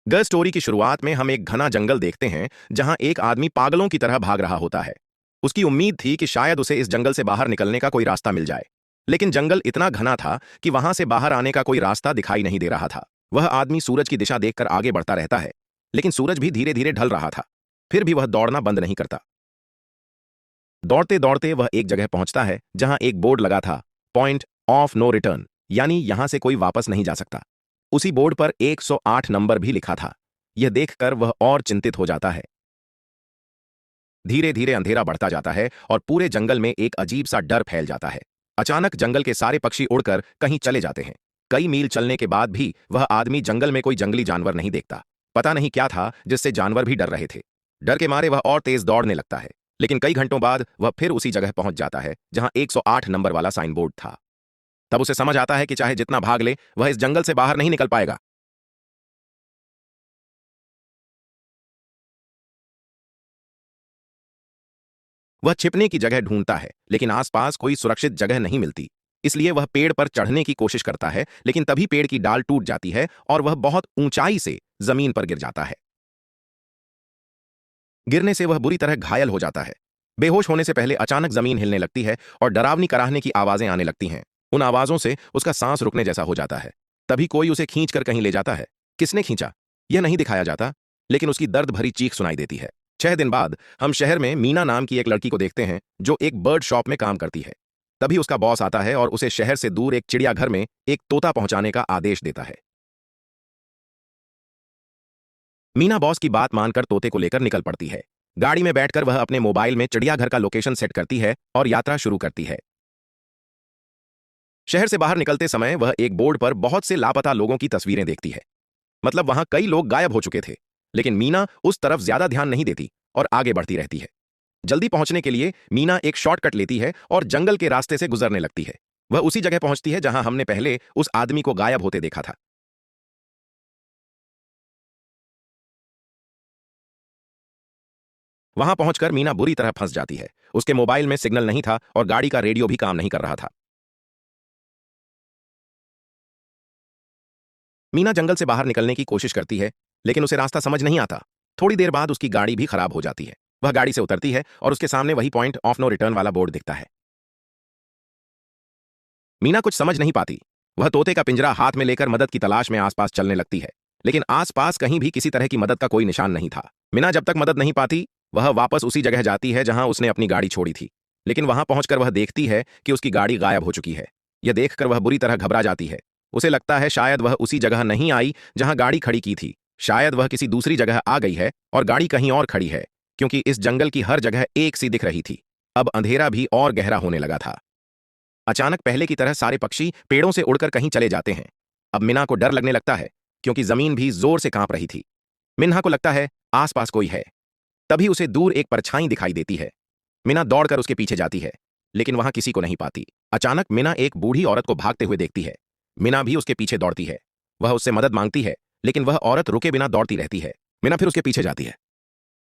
Girl story की शुरुआत में हम एक घना जंगल देखते हैं जहां एक आदमी पागलों की तरह भाग रहा होता है। उसकी उम्मीद थी कि शायद उसे इस जंगल से बाहर निकलने का कोई रास्ता मिल जाए। लेकिन जंगल इतना घना था कि वहां से बाहर आने का कोई रास्ता दिखाई नहीं दे रहा था। वह आदमी सूरज की दिशा देखकर आगे बढ़ता रहता है, लेकिन सूरज भी धीरे धीरे ढल रहा था। फिर भी वह दौड़ना बंद नहीं करता। दौड़ते दौड़ते वह एक जगह पहुंचता है जहां एक बोर्ड लगा था, पॉइंट ऑफ नो रिटर्न, यानी यहां से कोई वापस नहीं जा सकता। उसी बोर्ड पर 108 नंबर भी लिखा था। यह देखकर वह और चिंतित हो जाता है। धीरे धीरे अंधेरा बढ़ता जाता है और पूरे जंगल में एक अजीब सा डर फैल जाता है। अचानक जंगल के सारे पक्षी उड़कर कहीं चले जाते हैं। कई मील चलने के बाद भी वह आदमी जंगल में कोई जंगली जानवर नहीं देखता। पता नहीं क्या था जिससे जानवर भी डर रहे थे। डर के मारे वह और तेज दौड़ने लगता है, लेकिन कई घंटों बाद वह फिर उसी जगह पहुंच जाता है जहां 108 नंबर वाला साइन बोर्ड था। तब उसे समझ आता है कि चाहे जितना भाग ले, वह इस जंगल से बाहर नहीं निकल पाएगा। वह छिपने की जगह ढूंढता है, लेकिन आसपास कोई सुरक्षित जगह नहीं मिलती। इसलिए वह पेड़ पर चढ़ने की कोशिश करता है, लेकिन तभी पेड़ की डाल टूट जाती है और वह बहुत ऊंचाई से जमीन पर गिर जाता है। गिरने से वह बुरी तरह घायल हो जाता है। बेहोश होने से पहले अचानक जमीन हिलने लगती है और डरावनी कराहने की आवाजें आने लगती हैं। उन आवाजों से उसका सांस रुकने जैसा हो जाता है। तभी कोई उसे खींचकर कहीं ले जाता है। किसने खींचा, यह नहीं दिखाया जाता, लेकिन उसकी दर्द भरी चीख सुनाई देती है। 6 दिन बाद हम शहर में मीना नाम की एक लड़की को देखते हैं जो एक बर्ड शॉप में काम करती है। तभी उसका बॉस आता है और उसे शहर से दूर एक चिड़ियाघर में एक तोता पहुंचाने का आदेश देता है। मीना बॉस की बात मानकर तोते को लेकर निकल पड़ती है। गाड़ी में बैठकर वह अपने मोबाइल में चिड़ियाघर का लोकेशन सेट करती है और यात्रा शुरू करती है। शहर से बाहर निकलते समय वह एक बोर्ड पर बहुत से लापता लोगों की तस्वीरें देखती है। मतलब वहां कई लोग गायब हो चुके थे। लेकिन मीना उस तरफ ज्यादा ध्यान नहीं देती और आगे बढ़ती रहती है। जल्दी पहुंचने के लिए मीना एक शॉर्टकट लेती है और जंगल के रास्ते से गुजरने लगती है। वह उसी जगह पहुंचती है जहां हमने पहले उस आदमी को गायब होते देखा था। वहां पहुंचकर मीना बुरी तरह फंस जाती है। उसके मोबाइल में सिग्नल नहीं था और गाड़ी का रेडियो भी काम नहीं कर रहा था। मीना जंगल से बाहर निकलने की कोशिश करती है, लेकिन उसे रास्ता समझ नहीं आता। थोड़ी देर बाद उसकी गाड़ी भी खराब हो जाती है। वह गाड़ी से उतरती है और उसके सामने वही पॉइंट ऑफ नो रिटर्न वाला बोर्ड दिखता है। मीना कुछ समझ नहीं पाती। वह तोते का पिंजरा हाथ में लेकर मदद की तलाश में आसपास चलने लगती है, लेकिन आसपास कहीं भी किसी तरह की मदद का कोई निशान नहीं था। मीना जब तक मदद नहीं पाती, वह वापस उसी जगह जाती है जहां उसने अपनी गाड़ी छोड़ी थी। लेकिन वहां पहुंचकर वह देखती है कि उसकी गाड़ी गायब हो चुकी है। यह देखकर वह बुरी तरह घबरा जाती है। उसे लगता है शायद वह उसी जगह नहीं आई जहां गाड़ी खड़ी की थी। शायद वह किसी दूसरी जगह आ गई है और गाड़ी कहीं और खड़ी है, क्योंकि इस जंगल की हर जगह एक सी दिख रही थी। अब अंधेरा भी और गहरा होने लगा था। अचानक पहले की तरह सारे पक्षी पेड़ों से उड़कर कहीं चले जाते हैं। अब मिना को डर लगने लगता है, क्योंकि जमीन भी जोर से कांप रही थी। मिन्हा को लगता है आसपास कोई है। तभी उसे दूर एक परछाई दिखाई देती है। मिना दौड़कर उसके पीछे जाती है, लेकिन वहां किसी को नहीं पाती। अचानक मिना एक बूढ़ी औरत को भागते हुए देखती है। मिना भी उसके पीछे दौड़ती है। वह उससे मदद मांगती है, लेकिन वह औरत रुके बिना दौड़ती रहती है। मिना फिर उसके पीछे जाती है।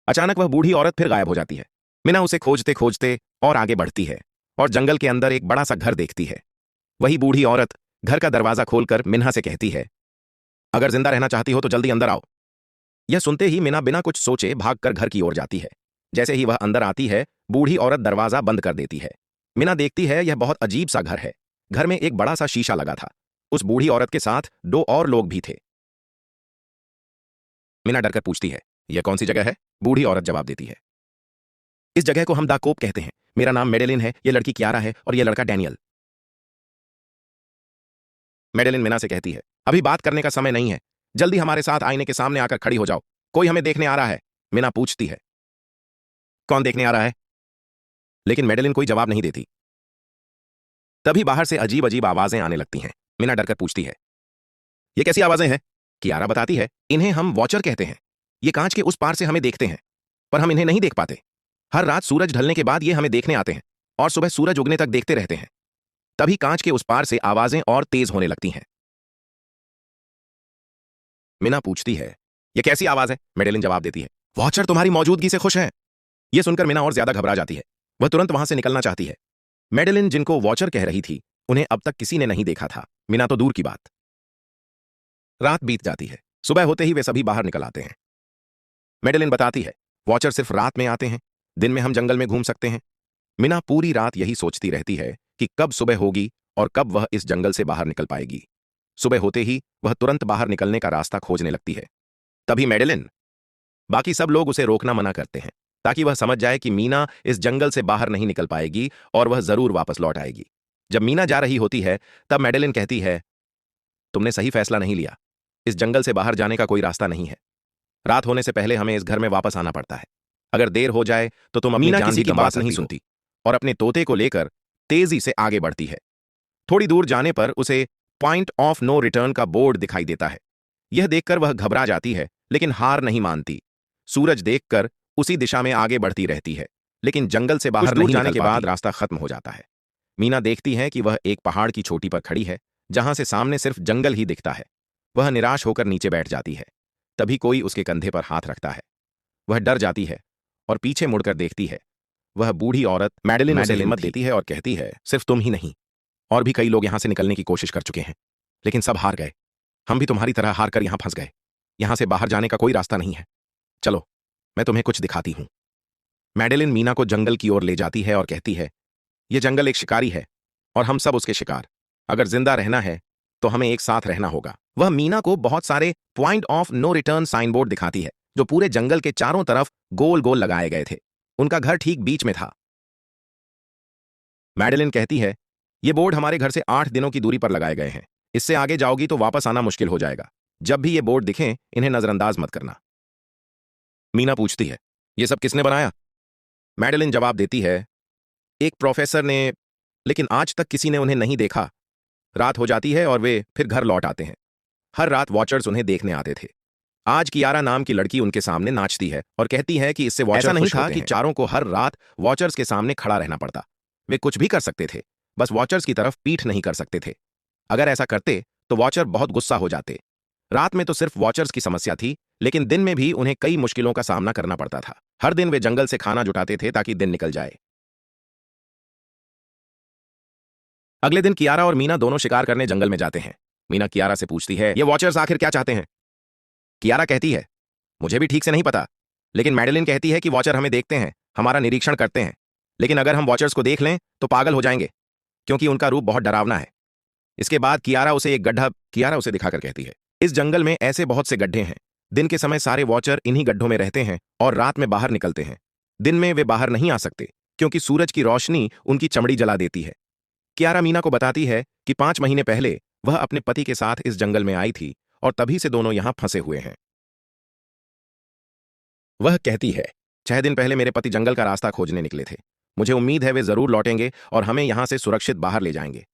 अचानक वह बूढ़ी औरत फिर गायब हो जाती है। मिना उसे खोजते खोजते और आगे बढ़ती है और जंगल के अंदर एक बड़ा सा घर देखती है। वही बूढ़ी औरत घर का दरवाजा खोलकर मिन्हा से कहती है, अगर जिंदा रहना चाहती हो तो जल्दी अंदर आओ। यह सुनते ही मिना बिना कुछ सोचे भागकर घर की ओर जाती है। जैसे ही वह अंदर आती है, बूढ़ी औरत दरवाजा बंद कर देती है। मिना देखती है यह बहुत अजीब सा घर है। घर में एक बड़ा सा शीशा लगा था। उस बूढ़ी औरत के साथ 2 और लोग भी थे। मिना डरकर पूछती है, यह कौन सी जगह है? बूढ़ी औरत जवाब देती है, इस जगह को हम दा कोप कहते हैं। मेरा नाम मेडेलिन है, यह लड़की कियारा है और यह लड़का डैनियल। मेडेलिन मिना से कहती है, अभी बात करने का समय नहीं है। जल्दी हमारे साथ आईने के सामने आकर खड़ी हो जाओ। कोई हमें देखने आ रहा है। मिना पूछती है, कौन देखने आ रहा है? लेकिन मेडेलिन कोई जवाब नहीं देती। तभी बाहर से अजीब अजीब आवाजें आने लगती हैं। मिना डरकर पूछती है, ये कैसी आवाजें हैं? कियारा बताती है, इन्हें हम वॉचर कहते हैं। ये कांच के उस पार से हमें देखते हैं, पर हम इन्हें नहीं देख पाते। हर रात सूरज ढलने के बाद ये हमें देखने आते हैं और सुबह सूरज उगने तक देखते रहते हैं। तभी कांच के उस पार से आवाजें और तेज होने लगती हैं। मिना पूछती है, यह कैसी आवाज है? मेडेलिन जवाब देती है, वॉचर तुम्हारी मौजूदगी से खुश हैं। यह सुनकर मिना और ज्यादा घबरा जाती है। वह तुरंत वहां से निकलना चाहती है। मेडेलिन जिनको वॉचर कह रही थी, उन्हें अब तक किसी ने नहीं देखा था। मिना तो दूर की बात। रात बीत जाती है। सुबह होते ही वे सभी बाहर निकल आते हैं। मेडेलिन बताती है, वॉचर सिर्फ रात में आते हैं, दिन में हम जंगल में घूम सकते हैं। मीना पूरी रात यही सोचती रहती है कि कब सुबह होगी और कब वह इस जंगल से बाहर निकल पाएगी। सुबह होते ही वह तुरंत बाहर निकलने का रास्ता खोजने लगती है। तभी मेडेलिन, बाकी सब लोग उसे रोकना मना करते हैं ताकि वह समझ जाए कि मीना इस जंगल से बाहर नहीं निकल पाएगी और वह जरूर वापस लौट आएगी। जब मीना जा रही होती है तब मेडेलिन कहती है, तुमने सही फैसला नहीं लिया। इस जंगल से बाहर जाने का कोई रास्ता नहीं है। रात होने से पहले हमें इस घर में वापस आना पड़ता है। अगर देर हो जाए तो तुम अपनी जान किसी की बात नहीं सुनती और अपने तोते को लेकर तेजी से आगे बढ़ती है। थोड़ी दूर जाने पर उसे पॉइंट ऑफ नो रिटर्न का बोर्ड दिखाई देता है। यह देखकर वह घबरा जाती है, लेकिन हार नहीं मानती। सूरज देखकर उसी दिशा में आगे बढ़ती रहती है, लेकिन जंगल से बाहर नहीं जाने के बाद रास्ता खत्म हो जाता है। मीना देखती है कि वह एक पहाड़ की चोटी पर खड़ी है, जहां से सामने सिर्फ जंगल ही दिखता है। वह निराश होकर नीचे बैठ जाती है। तभी कोई उसके कंधे पर हाथ रखता है। वह डर जाती है और पीछे मुड़कर देखती है। वह बूढ़ी औरत मेडेलिन उसे हिम्मत देती है और कहती है, सिर्फ तुम ही नहीं, और भी कई लोग यहां से निकलने की कोशिश कर चुके हैं, लेकिन सब हार गए। हम भी तुम्हारी तरह हार कर यहां फंस गए। यहां से बाहर जाने का कोई रास्ता नहीं है। चलो, मैं तुम्हें कुछ दिखाती हूं। मेडेलिन मीना को जंगल की ओर ले जाती है और कहती है, यह जंगल एक शिकारी है और हम सब उसके शिकार। अगर जिंदा रहना है तो हमें एक साथ रहना होगा। वह मीना को बहुत सारे point of no return sign board दिखाती है, जो पूरे जंगल के चारों तरफ गोल गोल लगाए गए थे। उनका घर ठीक बीच में था। मेडेलिन कहती है, ये बोर्ड हमारे घर से 8 दिनों की दूरी पर लगाए गए हैं। इससे आगे जाओगी तो वापस आना मुश्किल हो जाएगा। जब भी ये बोर्ड दिखें, इन्हें नजरअंदाज मत करना। मीना पूछती है, ये सब किसने बनाया? मेडेलिन जवाब देती है, एक प्रोफेसर ने, लेकिन आज तक किसी ने उन्हें नहीं देखा। रात हो जाती है और वे फिर घर लौट आते हैं। हर रात वॉचर्स उन्हें देखने आते थे। आज कियारा नाम की लड़की उनके सामने नाचती है और कहती है कि इससे वॉचर ऐसा नहीं था कि चारों को हर रात वॉचर्स के सामने खड़ा रहना पड़ता। वे कुछ भी कर सकते थे, बस वॉचर्स की तरफ पीठ नहीं कर सकते थे। अगर ऐसा करते तो वॉचर बहुत गुस्सा हो जाते। रात में तो सिर्फ वॉचर्स की समस्या थी, लेकिन दिन में भी उन्हें कई मुश्किलों का सामना करना पड़ता था। हर दिन वे जंगल से खाना जुटाते थे ताकि दिन निकल जाए। अगले दिन कियारा और मीना दोनों शिकार करने जंगल में जाते हैं। मीना कियारा से पूछती है, ये वॉचर्स आखिर क्या चाहते हैं? कियारा कहती है, मुझे भी ठीक से नहीं पता, लेकिन मेडेलिन कहती है कि वॉचर हमें देखते हैं, हमारा निरीक्षण करते हैं, लेकिन अगर हम वॉचर्स को देख लें तो पागल हो जाएंगे, क्योंकि उनका रूप बहुत डरावना है। इसके बाद कियारा उसे दिखाकर कहती है, इस जंगल में ऐसे बहुत से गड्ढे हैं। दिन के समय सारे वॉचर इन्हीं गड्ढों में रहते हैं और रात में बाहर निकलते हैं। दिन में वे बाहर नहीं आ सकते, क्योंकि सूरज की रोशनी उनकी चमड़ी जला देती है। कियारा मीना को बताती है कि 5 महीने पहले वह अपने पति के साथ इस जंगल में आई थी और तभी से दोनों यहां फंसे हुए हैं। वह कहती है, 6 दिन पहले मेरे पति जंगल का रास्ता खोजने निकले थे। मुझे उम्मीद है वे जरूर लौटेंगे और हमें यहां से सुरक्षित बाहर ले जाएंगे।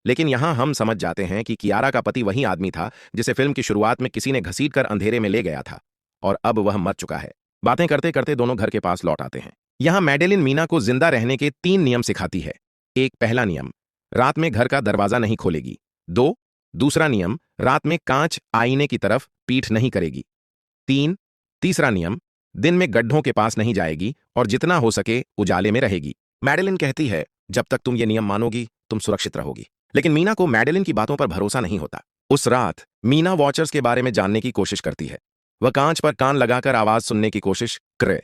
लेकिन यहां हम समझ जाते हैं कि कियारा का पति वही आदमी था जिसे फिल्म की शुरुआत में किसी ने घसीटकर अंधेरे में ले गया था, और अब वह मर चुका है। बातें करते करते दोनों घर के पास लौट आते हैं। यहां मेडेलिन मीना को जिंदा रहने के 3 नियम सिखाती है। एक, पहला नियम, रात में घर का दरवाजा नहीं खोलेगी। 2, दूसरा नियम, रात में कांच आईने की तरफ पीठ नहीं करेगी। 3, तीसरा नियम, दिन में गड्ढों के पास नहीं जाएगी और जितना हो सके उजाले में रहेगी। मेडेलिन कहती है, जब तक तुम ये नियम मानोगी तुम सुरक्षित रहोगी। लेकिन मीना को मेडेलिन की बातों पर भरोसा नहीं होता। उस रात मीना वॉचर्स के बारे में जानने की कोशिश करती है। वह कांच पर कान लगाकर आवाज सुनने की कोशिश करे।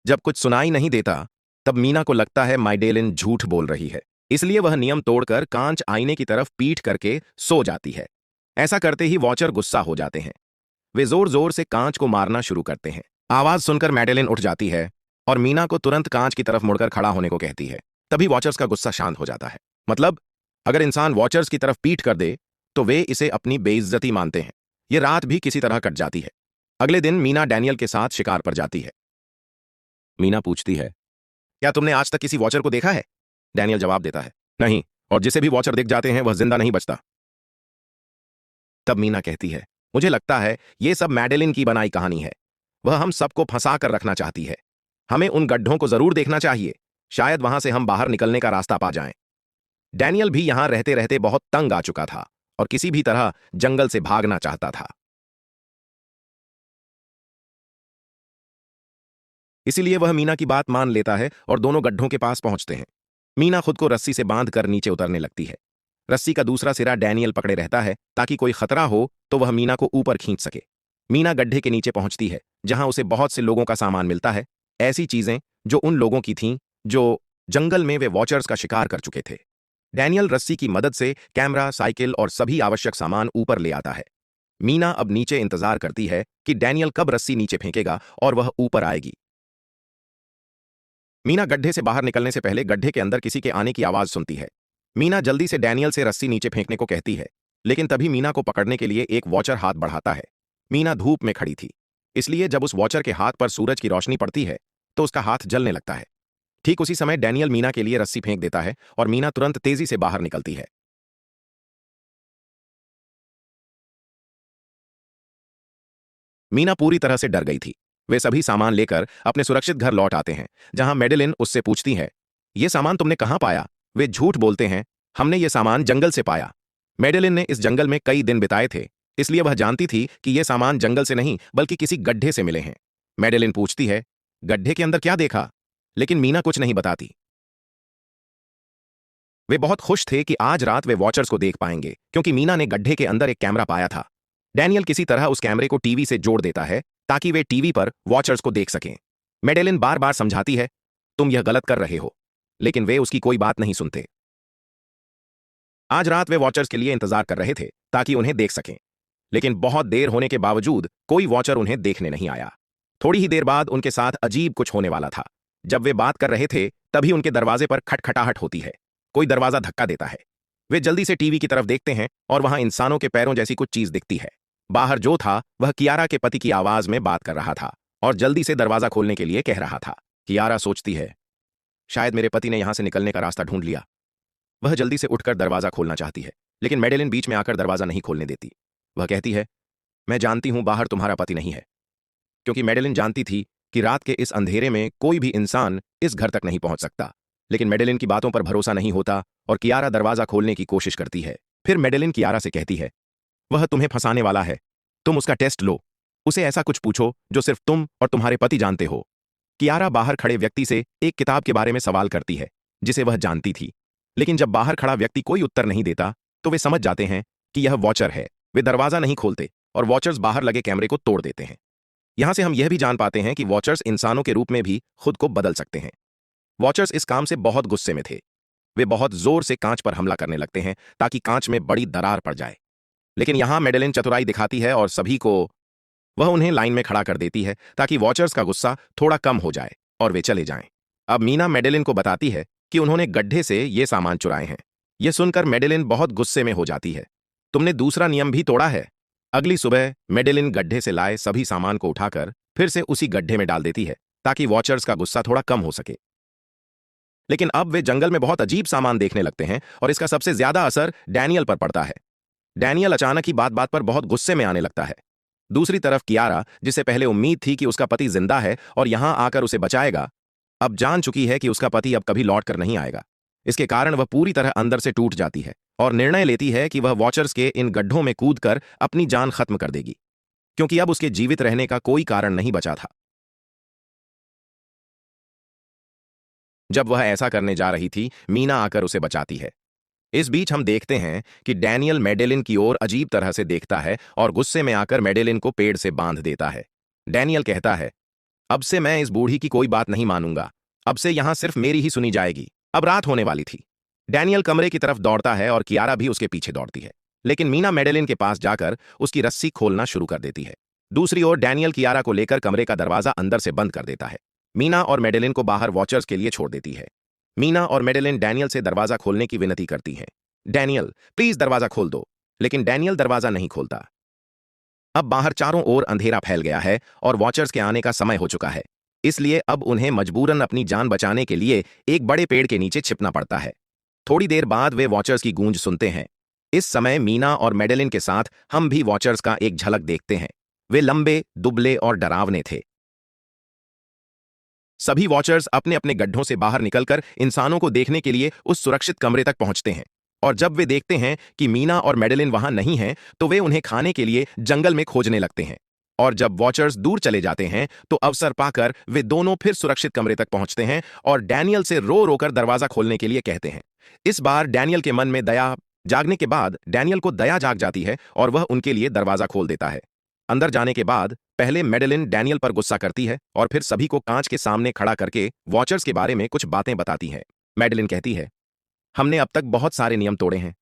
जब कुछ सुनाई नहीं देता तब मीना को लगता है मेडेलिन झूठ बोल रही है, इसलिए वह नियम तोड़कर कांच आईने की तरफ पीठ करके सो जाती है। ऐसा करते ही वॉचर गुस्सा हो जाते हैं। वे जोर जोर से कांच को मारना शुरू करते हैं। आवाज सुनकर मेडेलिन उठ जाती है और मीना को तुरंत कांच की तरफ मुड़कर खड़ा होने को कहती है। तभी वॉचर्स का गुस्सा शांत हो जाता है। मतलब, अगर इंसान वॉचर्स की तरफ पीठ कर दे तो वे इसे अपनी बेइज्जती मानते हैं। यह रात भी किसी तरह कट जाती है। अगले दिन मीना डैनियल के साथ शिकार पर जाती है। मीना पूछती है, क्या तुमने आज तक किसी वॉचर को देखा है? डैनियल जवाब देता है, नहीं, और जिसे भी वॉचर दिख जाते हैं वह जिंदा नहीं बचता। तब मीना कहती है, मुझे लगता है यह सब मेडेलिन की बनाई कहानी है। वह हम सबको फंसा कर रखना चाहती है। हमें उन गड्ढों को जरूर देखना चाहिए, शायद वहां से हम बाहर निकलने का रास्ता पा जाएं। डैनियल भी यहां रहते रहते बहुत तंग आ चुका था और किसी भी तरह जंगल से भागना चाहता था। इसीलिए वह मीना की बात मान लेता है और दोनों गड्ढों के पास पहुंचते हैं। मीना खुद को रस्सी से बांधकर नीचे उतरने लगती है। रस्सी का दूसरा सिरा डैनियल पकड़े रहता है ताकि कोई खतरा हो तो वह मीना को ऊपर खींच सके। मीना गड्ढे के नीचे पहुंचती है, जहां उसे बहुत से लोगों का सामान मिलता है, ऐसी चीजें जो उन लोगों की थीं जो जंगल में वे वॉचर्स का शिकार कर चुके थे। डैनियल रस्सी की मदद से कैमरा, साइकिल और सभी आवश्यक सामान ऊपर ले आता है। मीना अब नीचे इंतजार करती है कि डैनियल कब रस्सी नीचे फेंकेगा और वह ऊपर आएगी। मीना गड्ढे से बाहर निकलने से पहले गड्ढे के अंदर किसी के आने की आवाज सुनती है। मीना जल्दी से डैनियल से रस्सी नीचे फेंकने को कहती है, लेकिन तभी मीना को पकड़ने के लिए एक वॉचर हाथ बढ़ाता है। मीना धूप में खड़ी थी, इसलिए जब उस वॉचर के हाथ पर सूरज की रोशनी पड़ती है तो उसका हाथ जलने लगता है। ठीक उसी समय डैनियल मीना के लिए रस्सी फेंक देता है और मीना तुरंत तेजी से बाहर निकलती है। मीना पूरी तरह से डर गई थी। वे सभी सामान लेकर अपने सुरक्षित घर लौट आते हैं, जहां मेडेलिन उससे पूछती है, ये सामान तुमने कहां पाया? वे झूठ बोलते हैं, हमने ये सामान जंगल से पाया। मेडेलिन ने इस जंगल में कई दिन बिताए थे, इसलिए वह जानती थी कि ये सामान जंगल से नहीं बल्कि किसी गड्ढे से मिले हैं। मेडेलिन पूछती है, गड्ढे के अंदर क्या देखा? लेकिन मीना कुछ नहीं बताती। वे बहुत खुश थे कि आज रात वे वॉचर्स को देख पाएंगे, क्योंकि मीना ने गड्ढे के अंदर एक कैमरा पाया था। डैनियल किसी तरह उस कैमरे को टीवी से जोड़ देता है ताकि वे टीवी पर वॉचर्स को देख सकें। मेडेलिन बार बार समझाती है, तुम यह गलत कर रहे हो, लेकिन वे उसकी कोई बात नहीं सुनते। आज रात वे वॉचर्स के लिए इंतजार कर रहे थे ताकि उन्हें देख सकें, लेकिन बहुत देर होने के बावजूद कोई वॉचर उन्हें देखने नहीं आया। थोड़ी ही देर बाद उनके साथ अजीब कुछ होने वाला था। जब वे बात कर रहे थे तभी उनके दरवाजे पर खटखटाहट होती है। कोई दरवाजा धक्का देता है। वे जल्दी से टीवी की तरफ देखते हैं और वहां इंसानों के पैरों जैसी कुछ चीज दिखती है। बाहर जो था वह कियारा के पति की आवाज में बात कर रहा था और जल्दी से दरवाजा खोलने के लिए कह रहा था। कियारा सोचती है, शायद मेरे पति ने यहां से निकलने का रास्ता ढूंढ लिया। वह जल्दी से उठकर दरवाजा खोलना चाहती है, लेकिन मेडेलिन बीच में आकर दरवाजा नहीं खोलने देती। वह कहती है, मैं जानती हूं बाहर तुम्हारा पति नहीं है, क्योंकि मेडेलिन जानती थी कि रात के इस अंधेरे में कोई भी इंसान इस घर तक नहीं पहुंच सकता। लेकिन मेडेलिन की बातों पर भरोसा नहीं होता और कियारा दरवाजा खोलने की कोशिश करती है। फिर मेडेलिन कियारा से कहती है, वह तुम्हें फंसाने वाला है, तुम उसका टेस्ट लो, उसे ऐसा कुछ पूछो जो सिर्फ तुम और तुम्हारे पति जानते हो। कियारा बाहर खड़े व्यक्ति से एक किताब के बारे में सवाल करती है जिसे वह जानती थी, लेकिन जब बाहर खड़ा व्यक्ति कोई उत्तर नहीं देता तो वे समझ जाते हैं कि यह वॉचर है। वे दरवाजा नहीं खोलते और वॉचर्स बाहर लगे कैमरे को तोड़ देते हैं। यहां से हम यह भी जान पाते हैं कि वॉचर्स इंसानों के रूप में भी खुद को बदल सकते हैं। वॉचर्स इस काम से बहुत गुस्से में थे। वे बहुत जोर से कांच पर हमला करने लगते हैं ताकि कांच में बड़ी दरार पड़ जाए। लेकिन यहां मेडेलिन चतुराई दिखाती है और सभी को वह उन्हें लाइन में खड़ा कर देती है ताकि वॉचर्स का गुस्सा थोड़ा कम हो जाए और वे चले जाएं। अब मीना मेडेलिन को बताती है कि उन्होंने गड्ढे से ये सामान चुराए हैं। यह सुनकर मेडेलिन बहुत गुस्से में हो जाती है। तुमने दूसरा नियम भी तोड़ा है। अगली सुबह मेडेलिन गड्ढे से लाए सभी सामान को उठाकर फिर से उसी गड्ढे में डाल देती है ताकि वॉचर्स का गुस्सा थोड़ा कम हो सके। लेकिन अब वे जंगल में बहुत अजीब सामान देखने लगते हैं और इसका सबसे ज्यादा असर डैनियल पर पड़ता है। डैनियल अचानक ही बात बात पर बहुत गुस्से में आने लगता है। दूसरी तरफ कियारा, जिसे पहले उम्मीद थी कि उसका पति जिंदा है और यहां आकर उसे बचाएगा, अब जान चुकी है कि उसका पति अब कभी लौट कर नहीं आएगा। इसके कारण वह पूरी तरह अंदर से टूट जाती है और निर्णय लेती है कि वह वॉचर्स के इन गड्ढों में कूदकर अपनी जान खत्म कर देगी, क्योंकि अब उसके जीवित रहने का कोई कारण नहीं बचा था। जब वह ऐसा करने जा रही थी, मीना आकर उसे बचाती है। इस बीच हम देखते हैं कि डैनियल मेडेलिन की ओर अजीब तरह से देखता है और गुस्से में आकर मेडेलिन को पेड़ से बांध देता है। डैनियल कहता है, अब से मैं इस बूढ़ी की कोई बात नहीं मानूंगा। अब से यहां सिर्फ मेरी ही सुनी जाएगी। अब रात होने वाली थी। डैनियल कमरे की तरफ दौड़ता है और कियारा भी उसके पीछे दौड़ती है, लेकिन मीना मेडेलिन के पास जाकर उसकी रस्सी खोलना शुरू कर देती है। दूसरी ओर डैनियल कियारा को लेकर कमरे का दरवाजा अंदर से बंद कर देता है। मीना और मेडेलिन को बाहर वॉचर्स के लिए छोड़ देती है। मीना और मेडेलिन डैनियल से दरवाजा खोलने की विनती करती हैं। डैनियल, प्लीज दरवाजा खोल दो। लेकिन डैनियल दरवाजा नहीं खोलता। अब बाहर चारों ओर अंधेरा फैल गया है और वॉचर्स के आने का समय हो चुका है, इसलिए अब उन्हें मजबूरन अपनी जान बचाने के लिए एक बड़े पेड़ के नीचे छिपना पड़ता है। थोड़ी देर बाद वे वॉचर्स की गूंज सुनते हैं। इस समय मीना और मेडेलिन के साथ हम भी वॉचर्स का एक झलक देखते हैं। वे लंबे, दुबले और डरावने थे। सभी वॉचर्स अपने अपने गड्ढों से बाहर निकलकर इंसानों को देखने के लिए उस सुरक्षित कमरे तक पहुंचते हैं और जब वे देखते हैं कि मीना और मेडेलिन वहां नहीं हैं, तो वे उन्हें खाने के लिए जंगल में खोजने लगते हैं। और जब वॉचर्स दूर चले जाते हैं तो अवसर पाकर वे दोनों फिर सुरक्षित कमरे तक पहुंचते हैं और डैनियल से रो रोकर दरवाजा खोलने के लिए कहते हैं। इस बार डैनियल के मन में दया जागने के बाद डैनियल को दया जाग जाती है और वह उनके लिए दरवाजा खोल देता है। अंदर जाने के बाद पहले मेडेलिन डैनियल पर गुस्सा करती है और फिर सभी को कांच के सामने खड़ा करके वॉचर्स के बारे में कुछ बातें बताती है। मेडेलिन कहती है, हमने अब तक बहुत सारे नियम तोड़े हैं,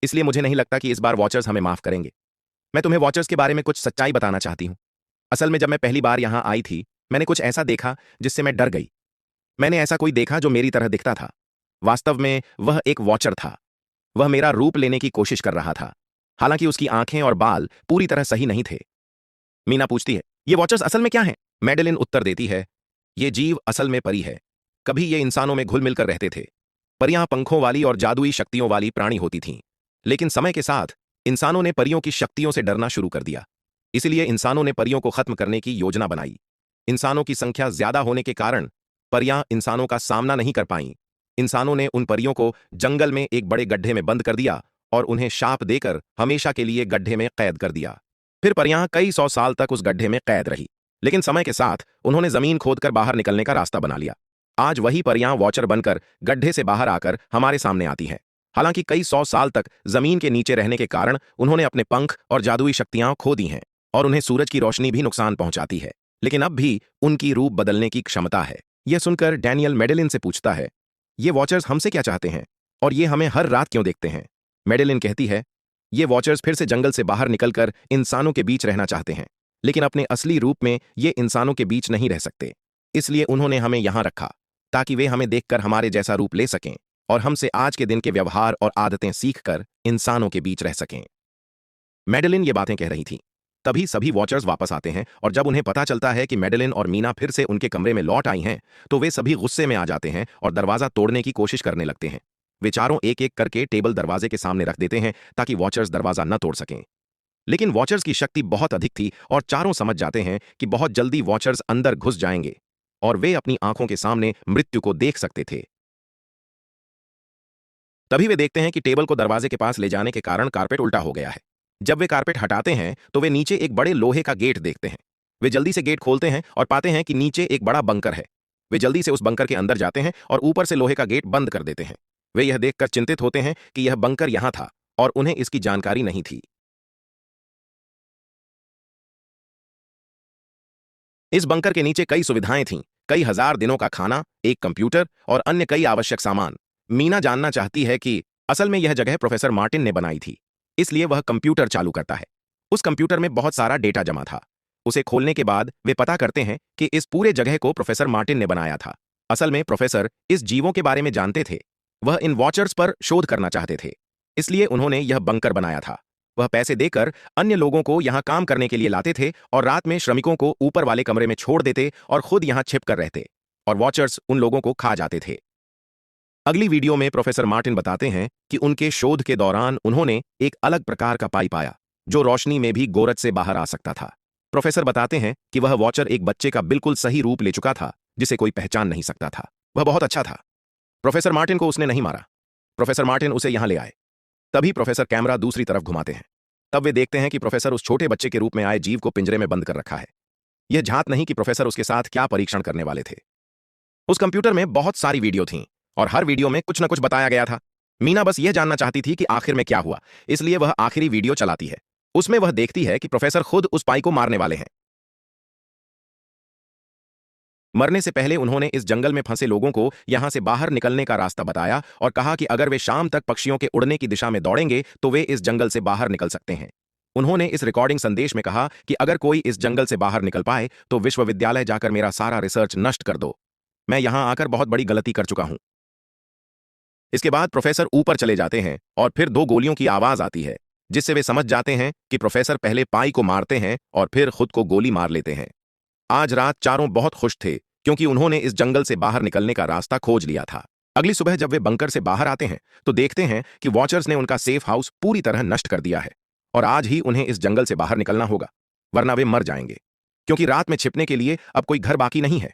इसलिए मुझे नहीं लगता कि इस बार वॉचर्स हमें माफ करेंगे। मैं तुम्हें वॉचर्स के बारे में कुछ सच्चाई बताना चाहती हूँ। असल में जब मैं पहली बार यहां आई थी, मैंने कुछ ऐसा देखा जिससे मैं डर गई। मैंने ऐसा कोई देखा जो मेरी तरह दिखता था। वास्तव में वह एक वॉचर था। वह मेरा रूप लेने की कोशिश कर रहा था, हालांकि उसकी आंखें और बाल पूरी तरह सही नहीं थे। मीना पूछती है, ये वॉचर्स असल में क्या हैं? मेडेलिन उत्तर देती है, ये जीव असल में परी है। कभी ये इंसानों में घुल मिलकर रहते थे। परियां पंखों वाली और जादुई शक्तियों वाली प्राणी होती थीं, लेकिन समय के साथ इंसानों ने परियों की शक्तियों से डरना शुरू कर दिया। इसलिए इंसानों ने परियों को खत्म करने की योजना बनाई। इंसानों की संख्या ज्यादा होने के कारण परियां इंसानों का सामना नहीं कर पाईं। इंसानों ने उन परियों को जंगल में एक बड़े गड्ढे में बंद कर दिया और उन्हें शाप देकर हमेशा के लिए गड्ढे में कैद कर दिया। फिर परियां कई सौ साल तक उस गड्ढे में कैद रही, लेकिन समय के साथ उन्होंने जमीन खोदकर बाहर निकलने का रास्ता बना लिया। आज वही परियां वॉचर बनकर गड्ढे से बाहर आकर हमारे सामने आती हैं। हालांकि कई सौ साल तक जमीन के नीचे रहने के कारण उन्होंने अपने पंख और जादुई शक्तियां खो दी हैं और उन्हें सूरज की रोशनी भी नुकसान पहुंचाती है, लेकिन अब भी उनकी रूप बदलने की क्षमता है। यह सुनकर डैनियल मेडेलिन से पूछता है, ये वॉचर्स हमसे क्या चाहते हैं और ये हमें हर रात क्यों देखते हैं? मेडेलिन कहती है, ये वॉचर्स फिर से जंगल से बाहर निकलकर इंसानों के बीच रहना चाहते हैं, लेकिन अपने असली रूप में ये इंसानों के बीच नहीं रह सकते। इसलिए उन्होंने हमें यहां रखा ताकि वे हमें देखकर हमारे जैसा रूप ले सकें और हमसे आज के दिन के व्यवहार और आदतें सीखकर इंसानों के बीच रह सकें। मेडेलिन ये बातें कह रही थी। तभी सभी वॉचर्स वापस आते हैं और जब उन्हें पता चलता है कि मेडेलिन और मीना फिर से उनके कमरे में लौट आई हैं, तो वे सभी गुस्से में आ जाते हैं और दरवाजा तोड़ने की कोशिश करने लगते हैं। वे चारों एक एक करके टेबल दरवाजे के सामने रख देते हैं ताकि वॉचर्स दरवाजा न तोड़ सकें। लेकिन वॉचर्स की शक्ति बहुत अधिक थी और चारों समझ जाते हैं कि बहुत जल्दी वॉचर्स अंदर घुस जाएंगे और वे अपनी आंखों के सामने मृत्यु को देख सकते थे। तभी वे देखते हैं कि टेबल को दरवाजे के पास ले जाने के कारण कारपेट उल्टा हो गया है। जब वे कारपेट हटाते हैं तो वे नीचे एक बड़े लोहे का गेट देखते हैं। वे जल्दी से गेट खोलते हैं और पाते हैं कि नीचे एक बड़ा बंकर है। वे जल्दी से उस बंकर के अंदर जाते हैं और ऊपर से लोहे का गेट बंद कर देते हैं। वे यह देखकर चिंतित होते हैं कि यह बंकर यहां था और उन्हें इसकी जानकारी नहीं थी। इस बंकर के नीचे कई सुविधाएं थीं, कई हजार दिनों का खाना, एक कंप्यूटर और अन्य कई आवश्यक सामान। मीना जानना चाहती है कि असल में यह जगह प्रोफेसर मार्टिन ने बनाई थी, इसलिए वह कंप्यूटर चालू करता है। उस कंप्यूटर में बहुत सारा डेटा जमा था। उसे खोलने के बाद वे पता करते हैं कि इस पूरे जगह को प्रोफेसर मार्टिन ने बनाया था। असल में प्रोफेसर इस जीवों के बारे में जानते थे। वह इन वॉचर्स पर शोध करना चाहते थे, इसलिए उन्होंने यह बंकर बनाया था। वह पैसे देकर अन्य लोगों को यहां काम करने के लिए लाते थे और रात में श्रमिकों को ऊपर वाले कमरे में छोड़ देते और खुद यहां छिप कर रहते, और वॉचर्स उन लोगों को खा जाते थे। अगली वीडियो में प्रोफेसर मार्टिन बताते हैं कि उनके शोध के दौरान उन्होंने एक अलग प्रकार का पाइप पाया जो रोशनी में भी गोरज से बाहर आ सकता था। प्रोफेसर बताते हैं कि वह वॉचर एक बच्चे का बिल्कुल सही रूप ले चुका था जिसे कोई पहचान नहीं सकता था। वह बहुत अच्छा था। प्रोफेसर मार्टिन को उसने नहीं मारा। प्रोफेसर मार्टिन उसे यहां ले आए। तभी प्रोफेसर कैमरा दूसरी तरफ घुमाते हैं। तब वे देखते हैं कि प्रोफेसर उस छोटे बच्चे के रूप में आए जीव को पिंजरे में बंद कर रखा है। यह झात नहीं कि प्रोफेसर उसके साथ क्या परीक्षण करने वाले थे। उस कंप्यूटर में बहुत सारी वीडियो थीं और हर वीडियो में कुछ न कुछ बताया गया था। मीना बस यह जानना चाहती थी कि आखिर में क्या हुआ, इसलिए वह आखिरी वीडियो चलाती है। उसमें वह देखती है कि प्रोफेसर खुद उस पाई को मारने वाले हैं। मरने से पहले उन्होंने इस जंगल में फंसे लोगों को यहां से बाहर निकलने का रास्ता बताया और कहा कि अगर वे शाम तक पक्षियों के उड़ने की दिशा में दौड़ेंगे तो वे इस जंगल से बाहर निकल सकते हैं। उन्होंने इस रिकॉर्डिंग संदेश में कहा कि अगर कोई इस जंगल से बाहर निकल पाए तो विश्वविद्यालय जाकर मेरा सारा रिसर्च नष्ट कर दो। मैं यहां आकर बहुत बड़ी गलती कर चुका हूं। इसके बाद प्रोफेसर ऊपर चले जाते हैं और फिर 2 गोलियों की आवाज आती है, जिससे वे समझ जाते हैं कि प्रोफेसर पहले पाई को मारते हैं और फिर खुद को गोली मार लेते हैं। आज रात चारों बहुत खुश थे क्योंकि उन्होंने इस जंगल से बाहर निकलने का रास्ता खोज लिया था। अगली सुबह जब वे बंकर से बाहर आते हैं तो देखते हैं कि वॉचर्स ने उनका सेफ हाउस पूरी तरह नष्ट कर दिया है और आज ही उन्हें इस जंगल से बाहर निकलना होगा, वरना वे मर जाएंगे, क्योंकि रात में छिपने के लिए अब कोई घर बाकी नहीं है।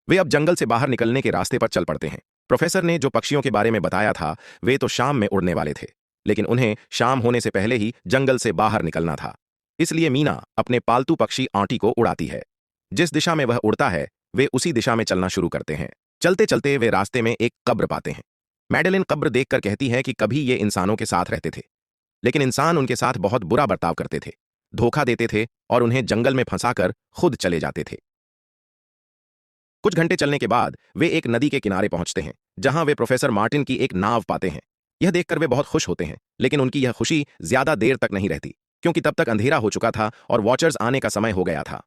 वे अब जंगल से बाहर निकलने के रास्ते पर चल पड़ते हैं। प्रोफेसर ने जो पक्षियों के बारे में बताया था वे तो शाम में उड़ने वाले थे, लेकिन उन्हें शाम होने से पहले ही जंगल से बाहर निकलना था। इसलिए मीना अपने पालतू पक्षी आंटी को उड़ाती है। जिस दिशा में वह उड़ता है वे उसी दिशा में चलना शुरू करते हैं। चलते चलते वे रास्ते में एक कब्र पाते हैं। मैडेलिन कब्र देखकर कहती है कि कभी ये इंसानों के साथ रहते थे, लेकिन इंसान उनके साथ बहुत बुरा बर्ताव करते थे। धोखा देते थे और उन्हें जंगल में फंसाकर खुद चले जाते थे। कुछ घंटे चलने के बाद वे एक नदी के किनारे पहुंचते हैं, जहां वे प्रोफेसर मार्टिन की एक नाव पाते हैं। यह देखकर वे बहुत खुश होते हैं, लेकिन उनकी यह खुशी ज्यादा देर तक नहीं रहती, क्योंकि तब तक अंधेरा हो चुका था और वॉचर्स आने का समय हो गया था।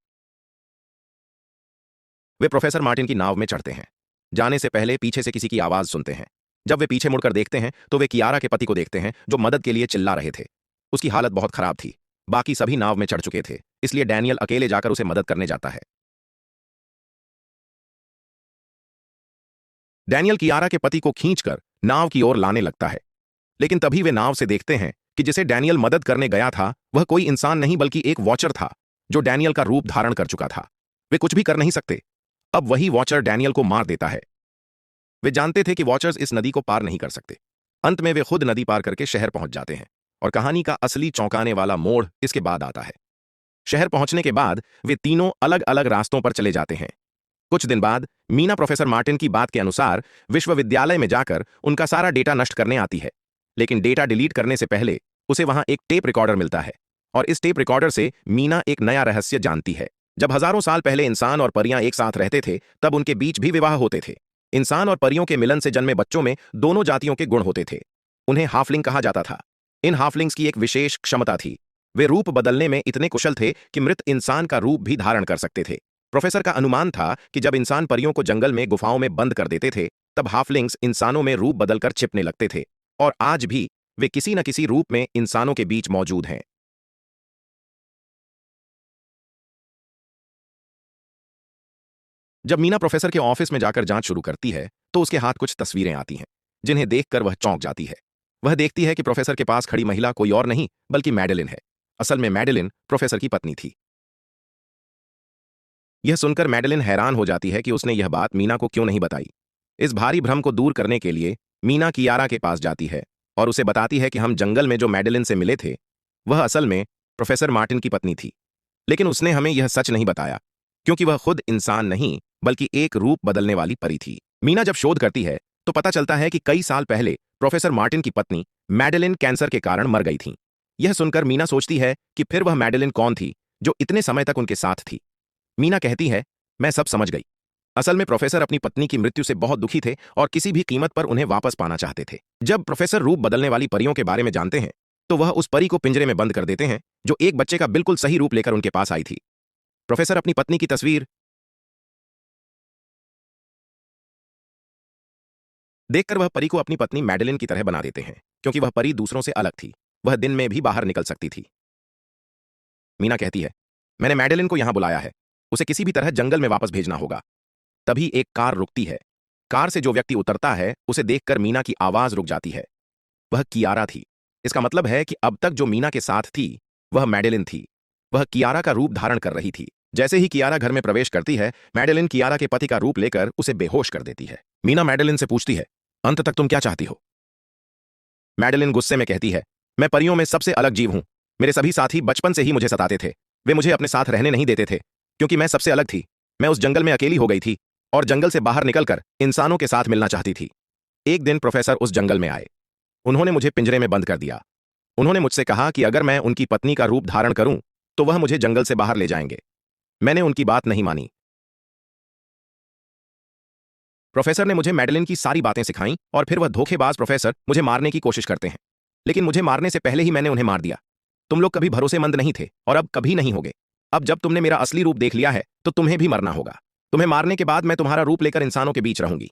वे प्रोफेसर मार्टिन की नाव में चढ़ते हैं। जाने से पहले पीछे से किसी की आवाज सुनते हैं। जब वे पीछे मुड़कर देखते हैं तो वे कियारा के पति को देखते हैं, जो मदद के लिए चिल्ला रहे थे। उसकी हालत बहुत खराब थी। बाकी सभी नाव में चढ़ चुके थे, इसलिए डैनियल अकेले जाकर उसे मदद करने जाता है। डैनियल कियारा के पति को खींचकर नाव की ओर लाने लगता है, लेकिन तभी वे नाव से देखते हैं कि जिसे डैनियल मदद करने गया था वह कोई इंसान नहीं बल्कि एक वॉचर था, जो डैनियल का रूप धारण कर चुका था। वे कुछ भी कर नहीं सकते। अब वही वॉचर डैनियल को मार देता है। वे जानते थे कि वॉचर्स इस नदी को पार नहीं कर सकते। अंत में वे खुद नदी पार करके शहर पहुंच जाते हैं, और कहानी का असली चौंकाने वाला मोड़ इसके बाद आता है। शहर पहुंचने के बाद वे तीनों अलग अलग रास्तों पर चले जाते हैं। कुछ दिन बाद मीना प्रोफेसर मार्टिन की बात के अनुसार विश्वविद्यालय में जाकर उनका सारा डेटा नष्ट करने आती है, लेकिन डेटा डिलीट करने से पहले उसे वहां एक टेप रिकॉर्डर मिलता है, और इस टेप रिकॉर्डर से मीना एक नया रहस्य जानती है। जब हजारों साल पहले इंसान और परियां एक साथ रहते थे, तब उनके बीच भी विवाह होते थे। इंसान और परियों के मिलन से जन्मे बच्चों में दोनों जातियों के गुण होते थे। उन्हें हाफलिंग कहा जाता था। इन हाफलिंग्स की एक विशेष क्षमता थी। वे रूप बदलने में इतने कुशल थे कि मृत इंसान का रूप भी धारण कर सकते थे। प्रोफेसर का अनुमान था कि जब इंसान परियों को जंगल में गुफाओं में बंद कर देते थे, तब हाफलिंग्स इंसानों में रूप बदलकर छिपने लगते थे, और आज भी वे किसी न किसी रूप में इंसानों के बीच मौजूद हैं। जब मीना प्रोफेसर के ऑफिस में जाकर जांच शुरू करती है, तो उसके हाथ कुछ तस्वीरें आती हैं, जिन्हें देखकर वह चौंक जाती है। वह देखती है कि प्रोफेसर के पास खड़ी महिला कोई और नहीं बल्कि मैडेलिन है। असल में मैडेलिन प्रोफेसर की पत्नी थी। यह सुनकर मैडेलिन हैरान हो जाती है कि उसने यह बात मीना को क्यों नहीं बताई। इस भारी भ्रम को दूर करने के लिए मीना कियारा के पास जाती है और उसे बताती है कि हम जंगल में जो मैडेलिन से मिले थे, वह असल में प्रोफेसर मार्टिन की पत्नी थी। लेकिन उसने हमें यह सच नहीं बताया, क्योंकि वह खुद इंसान नहीं बल्कि एक रूप बदलने वाली परी थी। मीना जब शोध करती है तो पता चलता है कि कई साल पहले प्रोफेसर मार्टिन की पत्नी मैडेलिन कैंसर के कारण मर गई थी। यह सुनकर मीना सोचती है कि फिर वह मैडेलिन कौन थी जो इतने समय तक उनके साथ थी। मीना कहती है, मैं सब समझ गई। असल में प्रोफेसर अपनी पत्नी की मृत्यु से बहुत दुखी थे और किसी भी कीमत पर उन्हें वापस पाना चाहते थे। जब प्रोफेसर रूप बदलने वाली परियों के बारे में जानते हैं, तो वह उस परी को पिंजरे में बंद कर देते हैं, जो एक बच्चे का बिल्कुल सही रूप लेकर उनके पास आई थी। प्रोफेसर अपनी पत्नी की तस्वीर देखकर वह परी को अपनी पत्नी मैडेलिन की तरह बना देते हैं, क्योंकि वह परी दूसरों से अलग थी। वह दिन में भी बाहर निकल सकती थी। मीना कहती है, मैंने मैडेलिन को यहां बुलाया है। उसे किसी भी तरह जंगल में वापस भेजना होगा। तभी एक कार रुकती है। कार से जो व्यक्ति उतरता है, उसे देखकर मीना की आवाज रुक जाती है। वह कियारा थी। इसका मतलब है कि अब तक जो मीना के साथ थी, वह मैडेलिन थी। वह कियारा का रूप धारण कर रही थी। जैसे ही कियारा घर में प्रवेश करती है, मैडेलिन कियारा के पति का रूप लेकर उसे बेहोश कर देती है। मीना मैडेलिन से पूछती है, अंत तक तुम क्या चाहती हो? मैडेलिन गुस्से में कहती है, मैं परियों में सबसे अलग जीव हूं। मेरे सभी साथी बचपन से ही मुझे सताते थे। वे मुझे अपने साथ रहने नहीं देते थे, क्योंकि मैं सबसे अलग थी। मैं उस जंगल में अकेली हो गई थी और जंगल से बाहर निकलकर इंसानों के साथ मिलना चाहती थी। एक दिन प्रोफेसर उस जंगल में आए। उन्होंने मुझे पिंजरे में बंद कर दिया। उन्होंने मुझसे कहा कि अगर मैं उनकी पत्नी का रूप धारण करूं, तो वह मुझे जंगल से बाहर ले जाएंगे। मैंने उनकी बात नहीं मानी। प्रोफेसर ने मुझे मैडेलिन की सारी बातें सिखाईं, और फिर वह धोखेबाज प्रोफेसर मुझे मारने की कोशिश करते हैं। लेकिन मुझे मारने से पहले ही मैंने उन्हें मार दिया। तुम लोग कभी भरोसेमंद नहीं थे और अब कभी नहीं होगे। अब जब तुमने मेरा असली रूप देख लिया है, तो तुम्हें भी मरना होगा। तुम्हें मारने के बाद मैं तुम्हारा रूप लेकर इंसानों के बीच रहूंगी।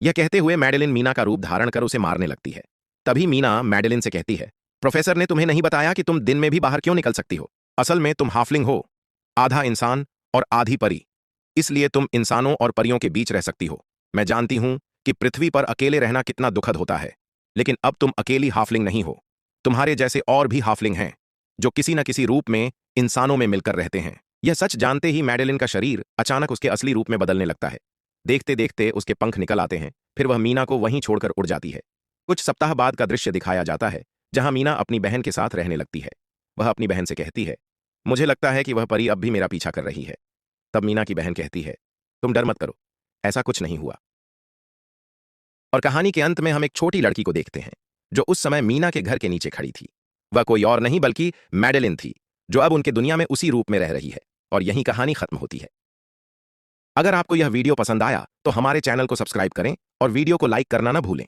यह कहते हुए मैडेलिन मीना का रूप धारण कर उसे मारने लगती है। तभी मीना मैडेलिन से कहती है, प्रोफेसर ने तुम्हें नहीं बताया कि तुम दिन में भी बाहर क्यों निकल सकती हो। असल में तुम हाफलिंग हो, आधा इंसान और आधी परी। इसलिए तुम इंसानों और परियों के बीच रह सकती हो। मैं जानती हूं कि पृथ्वी पर अकेले रहना कितना दुखद होता है, लेकिन अब तुम अकेली हाफलिंग नहीं हो। तुम्हारे जैसे और भी हाफलिंग हैं, जो किसी न किसी रूप में इंसानों में मिलकर रहते हैं। यह सच जानते ही मैडेलिन का शरीर अचानक उसके असली रूप में बदलने लगता है। देखते देखते उसके पंख निकल आते हैं। फिर वह मीना को वहीं छोड़कर उड़ जाती है। कुछ सप्ताह बाद का दृश्य दिखाया जाता है, जहां मीना अपनी बहन के साथ रहने लगती है। वह अपनी बहन से कहती है, मुझे लगता है कि वह परी अब भी मेरा पीछा कर रही है। तब मीना की बहन कहती है, तुम डर मत करो, ऐसा कुछ नहीं हुआ। और कहानी के अंत में हम एक छोटी लड़की को देखते हैं, जो उस समय मीना के घर के नीचे खड़ी थी। वह कोई और नहीं बल्कि मैडेलिन थी, जो अब उनके दुनिया में उसी रूप में रह रही है। और यही कहानी खत्म होती है। अगर आपको यह वीडियो पसंद आया तो हमारे चैनल को सब्सक्राइब करें और वीडियो को लाइक करना ना भूलें।